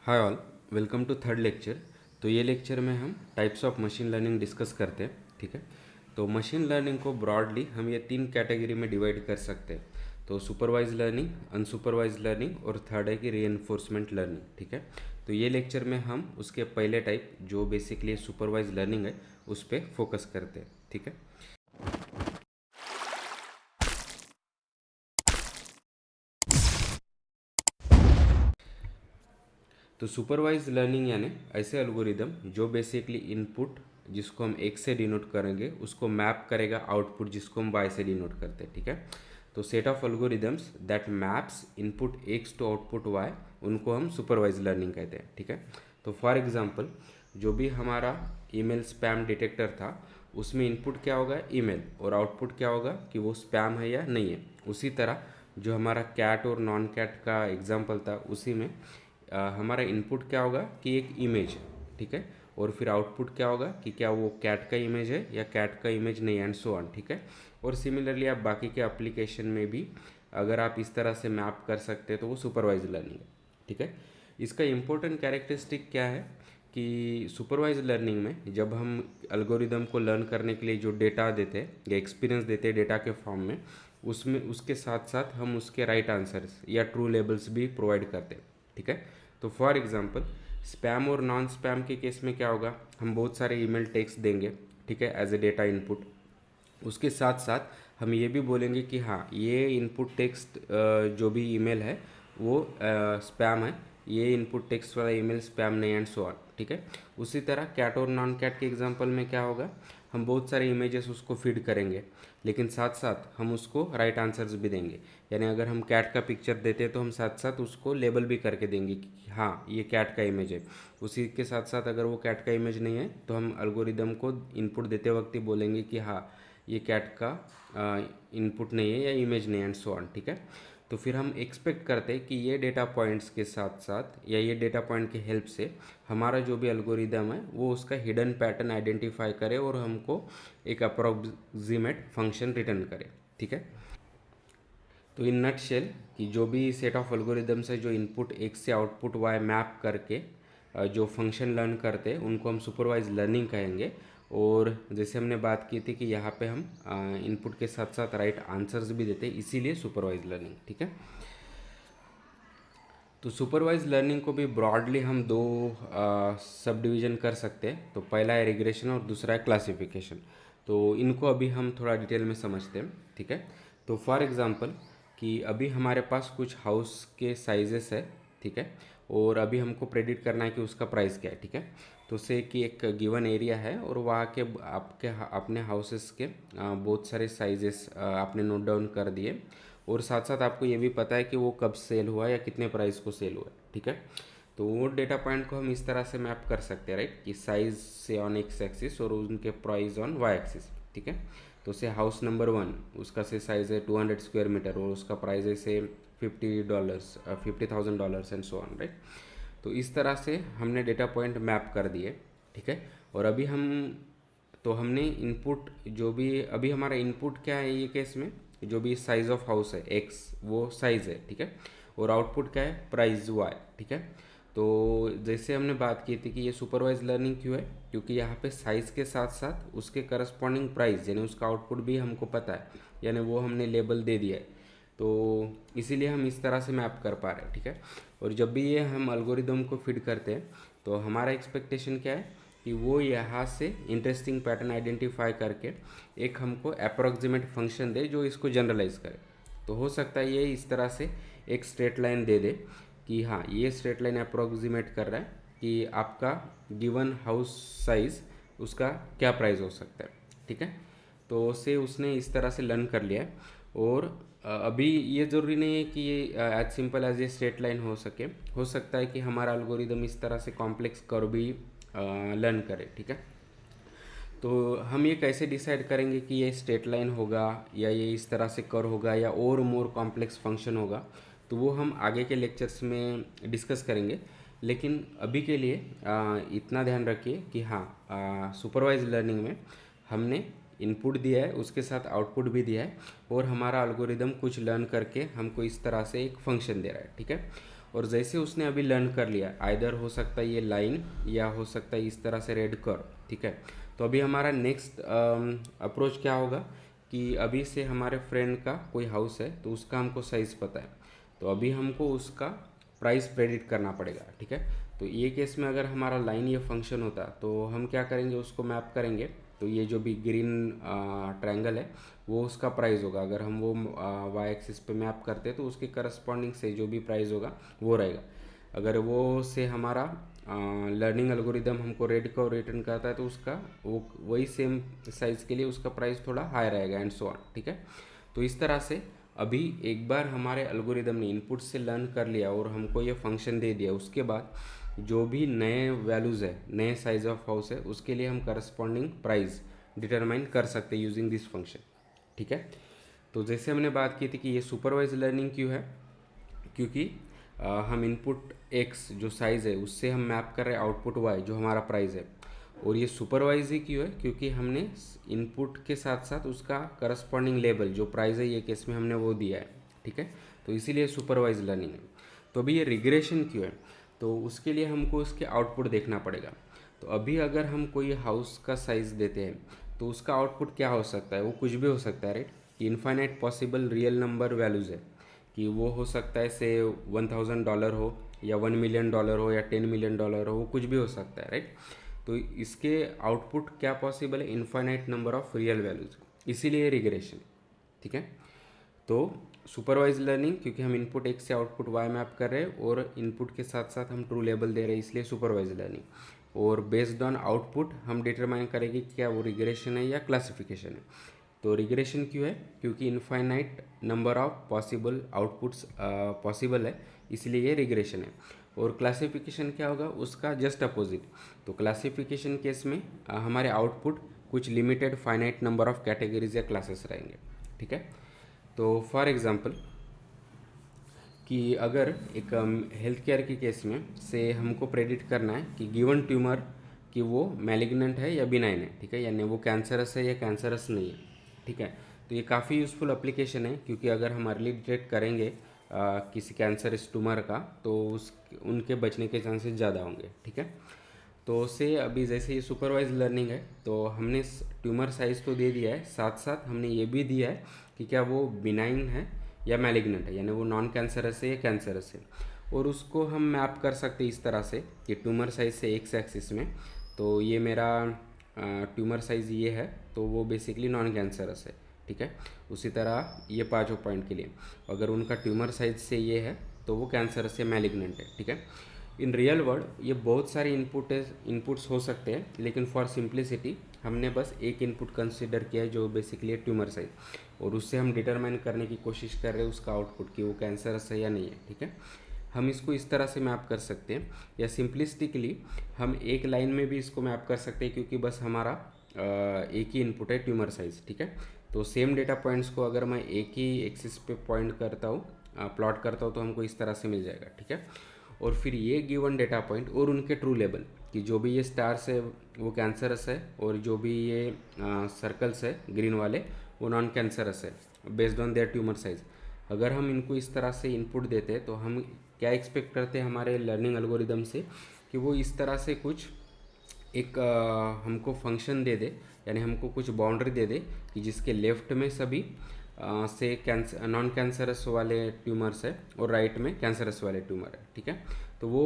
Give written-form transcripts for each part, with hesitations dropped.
Hi all, welcome to third lecture. तो ये lecture में हम types of machine learning discuss करते हैं। ठीक है। तो मशीन लर्निंग को ब्रॉडली हम ये तीन कैटेगरी में डिवाइड कर सकते हैं। तो सुपरवाइज लर्निंग, अनसुपरवाइज लर्निंग और थर्ड है कि रीइंफोर्समेंट लर्निंग। ठीक है। तो ये लेक्चर में हम उसके पहले टाइप जो बेसिकली सुपरवाइज लर्निंग है उस पर फोकस करते हैं। ठीक है। तो सुपरवाइज लर्निंग यानी ऐसे एल्गोरिदम जो बेसिकली इनपुट जिसको हम x से डिनोट करेंगे उसको मैप करेगा आउटपुट जिसको हम y से डिनोट करते हैं। ठीक है। तो set of algorithms that maps input x to output y उनको हम सुपरवाइज लर्निंग कहते हैं। ठीक है। तो फॉर एग्जांपल जो भी हमारा ईमेल स्पैम डिटेक्टर था उसमें इनपुट क्या होगा ईमेल और आउटपुट क्या होगा कि वो स्पैम है या नहीं है। उसी तरह जो हमारा कैट और नॉन कैट का एग्जांपल था उसी में हमारा इनपुट क्या होगा कि एक इमेज है। ठीक है। और फिर आउटपुट क्या होगा कि क्या वो कैट का इमेज है या कैट का इमेज नहीं, एंड सो ऑन। ठीक है। और सिमिलरली आप बाकी के एप्लीकेशन में भी अगर आप इस तरह से मैप कर सकते हैं तो वो सुपरवाइज लर्निंग है। ठीक है। इसका इम्पोर्टेंट कैरेक्टरिस्टिक क्या है कि सुपरवाइज लर्निंग में जब हम एल्गोरिदम को लर्न करने के लिए जो डेटा देते हैं या एक्सपीरियंस देते हैं डेटा के फॉर्म में, उसमें उसके साथ साथ हम उसके राइट आंसर्स या ट्रू लेबल्स भी प्रोवाइड करते हैं। ठीक है। तो फॉर एग्जांपल स्पैम और नॉन स्पैम के केस में क्या होगा, हम बहुत सारे ईमेल टेक्स्ट देंगे। ठीक है, एज ए डेटा इनपुट। उसके साथ साथ हम ये भी बोलेंगे कि हाँ ये इनपुट टेक्स्ट जो भी ईमेल है वो स्पैम है, ये इनपुट टेक्स्ट वाला ईमेल स्पैम नहीं, एंड सो ऑन। ठीक है। उसी तरह कैट और नॉन कैट के एग्जांपल में क्या होगा, हम बहुत सारे इमेजेस उसको फीड करेंगे लेकिन साथ साथ हम उसको राइट आंसर्स भी देंगे। यानी अगर हम कैट का पिक्चर देते हैं तो हम साथ साथ उसको लेबल भी करके देंगे कि हाँ ये कैट का इमेज है। उसी के साथ साथ अगर वो कैट का इमेज नहीं है तो हम एल्गोरिदम को इनपुट देते वक्त ही बोलेंगे कि हाँ ये कैट का इनपुट नहीं है या इमेज नहीं, एंड सो ऑन। ठीक है। तो फिर हम एक्सपेक्ट करते हैं कि ये डेटा पॉइंट्स के साथ साथ या ये डेटा पॉइंट की हेल्प से हमारा जो भी एल्गोरिदम है वो उसका हिडन पैटर्न आइडेंटिफाई करे और हमको एक अप्रोक्सीमेट फंक्शन रिटर्न करे। ठीक है। तो इन नट शेल कि जो भी सेट ऑफ एल्गोरिदम्स है जो इनपुट x से आउटपुट y मैप करके जो फंक्शन लर्न करते हैं उनको हम सुपरवाइज लर्निंग कहेंगे। और जैसे हमने बात की थी कि यहाँ पे हम इनपुट के साथ साथ राइट आंसर्स भी देते हैं, इसीलिए सुपरवाइज लर्निंग। ठीक है। तो सुपरवाइज लर्निंग को भी ब्रॉडली हम दो सब डिवीजन कर सकते हैं। तो पहला है रिग्रेशन और दूसरा है क्लासिफिकेशन। तो इनको अभी हम थोड़ा डिटेल में समझते हैं। ठीक है। तो फॉर एग्जांपल कि अभी हमारे पास कुछ हाउस के साइजेस है। ठीक है। और अभी हमको प्रेडिक्ट करना है कि उसका प्राइस क्या है। ठीक है। तो से कि एक गिवन एरिया है और वहाँ के आपके अपने हाउसेस के बहुत सारे साइजेस आपने नोट डाउन कर दिए और साथ साथ आपको ये भी पता है कि वो कब सेल हुआ या कितने प्राइस को सेल हुआ है। ठीक है। तो वो डेटा पॉइंट को हम इस तरह से मैप कर सकते हैं, राइट, कि साइज से ऑन एक्स एक्सिस और उनके प्राइस ऑन वाई एक्सिस। ठीक है। तो से हाउस नंबर 1 उसका से साइज है 200 स्क्वायर मीटर और उसका प्राइस है से $50, $50,000 एंड सो ऑन, राइट। तो इस तरह से हमने डेटा पॉइंट मैप कर दिए। ठीक है। और अभी हम तो हमने इनपुट जो भी अभी हमारा इनपुट क्या है ये केस में, जो भी साइज ऑफ हाउस है एक्स वो साइज है। ठीक है। और आउटपुट क्या है प्राइस वाई। ठीक है। तो जैसे हमने बात की थी कि ये सुपरवाइज लर्निंग क्यों है, क्योंकि यहाँ पे साइज के साथ साथ उसके करस्पॉन्डिंग प्राइस यानी उसका आउटपुट भी हमको पता है, यानी वो हमने लेबल दे दिया है। तो इसीलिए हम इस तरह से मैप कर पा रहे हैं। ठीक है। और जब भी ये हम एल्गोरिदम को फीड करते हैं तो हमारा एक्सपेक्टेशन क्या है कि वो यहाँ से इंटरेस्टिंग पैटर्न आइडेंटिफाई करके एक हमको अप्रोक्सीमेट फंक्शन दे जो इसको जनरलाइज करे। तो हो सकता है ये इस तरह से एक स्ट्रेट लाइन दे दे कि हाँ ये स्ट्रेट लाइन अप्रोक्सीमेट कर रहा है कि आपका गिवन हाउस साइज उसका क्या प्राइस हो सकता है। ठीक है। तो से उसने इस तरह से लर्न कर लिया है। और अभी ये ज़रूरी नहीं है कि ये एज सिंपल एज ये स्ट्रेट लाइन हो सके, हो सकता है कि हमारा एल्गोरिदम इस तरह से कॉम्प्लेक्स कर्व भी लर्न करे। ठीक है। तो हम ये कैसे डिसाइड करेंगे कि ये स्ट्रेट लाइन होगा या ये इस तरह से कर्व होगा या और मोर कॉम्प्लेक्स फंक्शन होगा, तो वो हम आगे के लेक्चर्स में डिस्कस करेंगे। लेकिन अभी के लिए इतना ध्यान रखिए कि हाँ सुपरवाइज लर्निंग में हमने इनपुट दिया है उसके साथ आउटपुट भी दिया है और हमारा एल्गोरिदम कुछ लर्न करके हमको इस तरह से एक फंक्शन दे रहा है। ठीक है। और जैसे उसने अभी लर्न कर लिया, आइदर हो सकता है ये लाइन या हो सकता है इस तरह से रेड कर्व, ठीक है। तो अभी हमारा नेक्स्ट अप्रोच क्या होगा कि अभी से हमारे फ्रेंड का कोई हाउस है तो उसका हमको साइज़ पता है, तो अभी हमको उसका प्राइस प्रेडिक्ट करना पड़ेगा, ठीक है। तो ये केस में अगर हमारा लाइन ये फंक्शन होता तो हम क्या करेंगे, उसको मैप करेंगे, तो ये जो भी ग्रीन ट्रायंगल है वो उसका प्राइस होगा। अगर हम वो वाई एक्सिस पे मैप करते तो उसके करस्पॉन्डिंग से जो भी प्राइस होगा वो रहेगा। अगर वो से हमारा लर्निंग एल्गोरिदम हमको रेड को रिटर्न करता है तो उसका वो वही सेम साइज़ के लिए उसका प्राइस थोड़ा हाई रहेगा एंड सो ऑन, ठीक है। तो इस तरह से अभी एक बार हमारे एल्गोरिदम ने इनपुट से लर्न कर लिया और हमको ये फंक्शन दे दिया, उसके बाद जो भी नए वैल्यूज़ है, नए साइज ऑफ हाउस है, उसके लिए हम करस्पॉन्डिंग प्राइस डिटरमाइन कर सकते हैं यूजिंग दिस फंक्शन, ठीक है। तो जैसे हमने बात की थी कि ये सुपरवाइज लर्निंग क्यों है, क्योंकि हम इनपुट x जो साइज़ है उससे हम मैप कर रहे हैं आउटपुट y जो हमारा प्राइस है। और ये सुपरवाइज ही क्यों है, क्योंकि हमने इनपुट के साथ साथ उसका करस्पॉन्डिंग लेबल जो प्राइस है ये केस में हमने वो दिया है, ठीक है। तो इसीलिए सुपरवाइज लर्निंग है। तो अभी ये रिग्रेशन क्यों है, तो उसके लिए हमको उसके आउटपुट देखना पड़ेगा। तो अभी अगर हम कोई हाउस का साइज़ देते हैं तो उसका आउटपुट क्या हो सकता है, वो कुछ भी हो सकता है, राइट। कि infinite possible real number values है, कि वो हो सकता है से $1000 हो या $1 million हो या $10 million हो, वो कुछ भी हो सकता है, राइट। तो इसके आउटपुट क्या पॉसिबल है, infinite number of real values, इसीलिए रिग्रेशन, ठीक है। तो सुपरवाइज लर्निंग क्योंकि हम इनपुट x से आउटपुट y मैप कर रहे हैं और इनपुट के साथ साथ हम ट्रू लेबल दे रहे हैं, इसलिए सुपरवाइज लर्निंग। और बेस्ड ऑन आउटपुट हम डिटरमाइन करेंगे कि क्या वो रिग्रेशन है या क्लासिफिकेशन है। तो रिग्रेशन क्यों है, क्योंकि infinite number of possible outputs possible है, इसलिए ये रिग्रेशन है। और क्लासिफिकेशन क्या होगा, उसका जस्ट अपोजिट। तो क्लासिफिकेशन केस में हमारे आउटपुट कुछ limited finite number of categories या क्लासेस रहेंगे, ठीक है। तो फॉर एग्जांपल कि अगर एक हेल्थ केयर के केस में से हमको प्रेडिक्ट करना है कि गिवन ट्यूमर कि वो मैलिग्नेंट है या बिनाइन है, ठीक है, यानी वो कैंसरस है या कैंसरस नहीं है, ठीक है। तो ये काफ़ी यूज़फुल एप्लीकेशन है, क्योंकि अगर हम अर्ली डिटेक्ट करेंगे किसी कैंसरस ट्यूमर का तो उस उनके बचने के चांसेस ज़्यादा होंगे, ठीक है। तो से अभी जैसे ये सुपरवाइज लर्निंग है तो हमने ट्यूमर साइज़ तो दे दिया है, साथ साथ हमने ये भी दिया है कि क्या वो बिनाइन है या मैलिग्नेंट है, यानी वो नॉन कैंसरस है या कैंसरस है। और उसको हम मैप कर सकते हैं इस तरह से कि ट्यूमर साइज़ से एक्स एक्सिस में, तो ये मेरा ट्यूमर साइज़ ये है तो वो बेसिकली नॉन कैंसरस है, ठीक है। उसी तरह ये पाँचों पॉइंट के लिए अगर उनका ट्यूमर साइज से ये है तो वो कैंसरस या मैलिग्नेंट है, ठीक है। इन रियल वर्ल्ड ये बहुत सारे इनपुट्स हो सकते हैं, लेकिन फॉर सिंप्लिसिटी हमने बस एक इनपुट कंसिडर किया है जो बेसिकली है ट्यूमर साइज, और उससे हम डिटरमाइन करने की कोशिश कर रहे हैं उसका आउटपुट कि वो कैंसरस है या नहीं है, ठीक है। हम इसको इस तरह से मैप कर सकते हैं, या सिंपलिस्टिकली हम एक लाइन में भी इसको मैप कर सकते हैं, क्योंकि बस हमारा एक ही इनपुट है ट्यूमर साइज, ठीक है। तो सेम डेटा पॉइंट्स को अगर मैं एक ही एक्सिस पे पॉइंट करता हूँ, प्लॉट करता हूँ, तो हमको इस तरह से मिल जाएगा, ठीक है। और फिर ये गिवन डेटा पॉइंट और उनके ट्रू लेबल कि जो भी ये स्टार्स है वो कैंसरस है और जो भी ये सर्कल्स है ग्रीन वाले वो नॉन कैंसरस है based on their tumour size. अगर हम इनको इस तरह से इनपुट देते हैं तो हम क्या एक्सपेक्ट करते हैं हमारे लर्निंग एल्गोरिदम से, कि वो इस तरह से कुछ एक हमको फंक्शन दे दे, यानी हमको कुछ बाउंड्री दे दे कि जिसके लेफ्ट में सभी से कैंसर नॉन कैंसरस वाले ट्यूमर्स है और राइट में कैंसरस वाले ट्यूमर है, ठीक है। तो वो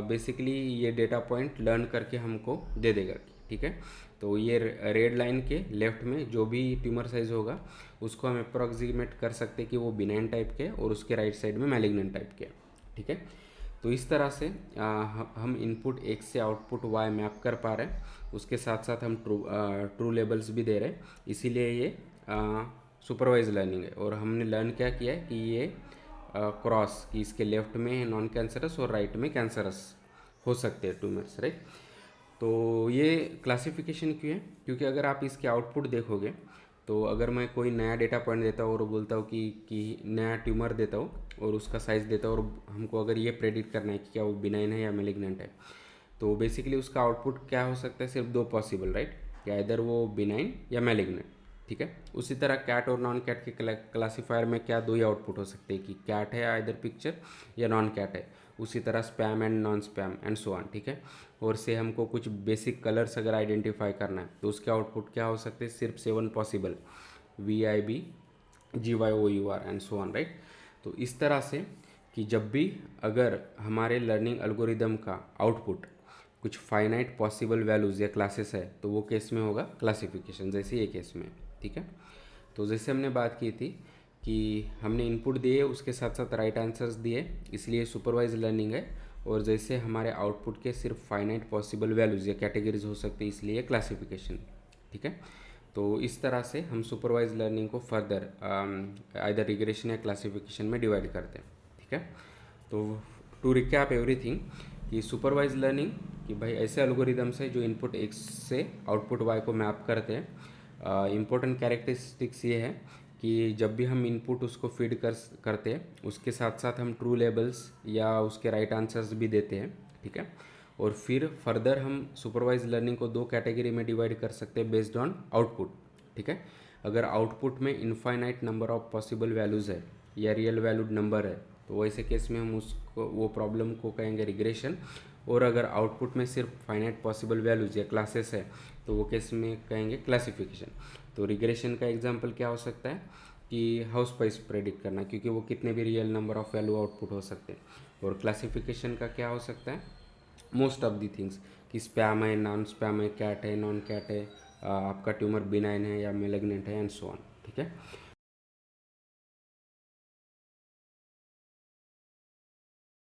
बेसिकली ये डेटा पॉइंट लर्न करके हमको दे देगा, ठीक है। तो ये रेड लाइन के लेफ्ट में जो भी ट्यूमर साइज होगा उसको हम अप्रॉक्सीमेट कर सकते हैं कि वो बिनाइन टाइप के और उसके राइट साइड में मैलिग्नेंट टाइप के, ठीक है। तो इस तरह से हम इनपुट x से आउटपुट y मैप कर पा रहे हैं, उसके साथ साथ हम ट्रू लेबल्स भी दे रहे हैं, इसीलिए ये सुपरवाइज लर्निंग है। और हमने लर्न क्या किया है कि ये क्रॉस कि इसके लेफ्ट में नॉन कैंसरस और राइट में कैंसरस हो सकते हैं ट्यूमर्स, राइट। तो ये क्लासिफिकेशन क्यों है, क्योंकि अगर आप इसके आउटपुट देखोगे तो अगर मैं कोई नया डेटा पॉइंट देता हूँ और बोलता हूँ कि नया ट्यूमर देता हूँ और उसका साइज़ देता हूँ और हमको अगर ये प्रेडिक्ट करना है कि क्या वो बिनाइन है या मैलिग्नेंट है, तो बेसिकली उसका आउटपुट क्या हो सकता है, सिर्फ दो पॉसिबल, राइट, कि इधर वो बिनाइन या मैलिग्नेंट, ठीक है। उसी तरह कैट और नॉन कैट के क्लासीफायर में क्या दो ही आउटपुट हो सकते हैं कि कैट है आइदर पिक्चर या नॉन कैट है। उसी तरह spam and non spam and so on, ठीक है। और से हमको कुछ बेसिक कलर्स अगर आइडेंटिफाई करना है तो उसके आउटपुट क्या हो सकते हैं, सिर्फ 7 possible, VIB GYOUR and so on, right. तो इस तरह से कि जब भी अगर हमारे लर्निंग एल्गोरिदम का आउटपुट कुछ फाइनाइट पॉसिबल वैल्यूज़ या क्लासेस है तो वो केस में होगा क्लासिफिकेशन, जैसे ये केस में, ठीक है। तो जैसे हमने बात की थी कि हमने इनपुट दिए उसके साथ साथ राइट आंसर्स दिए, इसलिए सुपरवाइज लर्निंग है। और जैसे हमारे आउटपुट के सिर्फ फाइनाइट पॉसिबल वैल्यूज़ या कैटेगरीज हो सकती है, इसलिए क्लासिफिकेशन, ठीक है। तो इस तरह से हम सुपरवाइज लर्निंग को फर्दर आइदर रिग्रेशन या क्लासिफिकेशन में डिवाइड करते हैं, ठीक है। तो टू रिकैप एवरीथिंग कि सुपरवाइज लर्निंग कि भाई ऐसे एल्गोरिदम्स है जो इनपुट x से आउटपुट y को मैप करते हैं। इम्पोर्टेंट कैरेक्टरिस्टिक्स ये है कि जब भी हम इनपुट उसको फीड करते हैं उसके साथ साथ हम ट्रू लेबल्स या उसके राइट आंसर्स भी देते हैं, ठीक है। और फिर फर्दर हम सुपरवाइज लर्निंग को दो कैटेगरी में डिवाइड कर सकते हैं बेस्ड ऑन आउटपुट, ठीक है। अगर आउटपुट में infinite number of possible values है या रियल वैल्यूड नंबर है तो वैसे केस में हम उसको वो प्रॉब्लम को कहेंगे रिग्रेशन। और अगर आउटपुट में सिर्फ फाइनाइट पॉसिबल वैल्यूज या क्लासेस है तो वो केस में कहेंगे क्लासिफिकेशन। तो रिग्रेशन का एग्जांपल क्या हो सकता है कि हाउस प्राइस प्रेडिक्ट करना, क्योंकि वो कितने भी real number of value output हो सकते हैं। और क्लासिफिकेशन का क्या हो सकता है, मोस्ट ऑफ दी थिंग्स कि स्पैम है, नॉन स्पैम है, कैट है, नॉन कैट है, आपका ट्यूमर बिनाइन है या मेलिग्नेंट है एंड सो ऑन, ठीक है।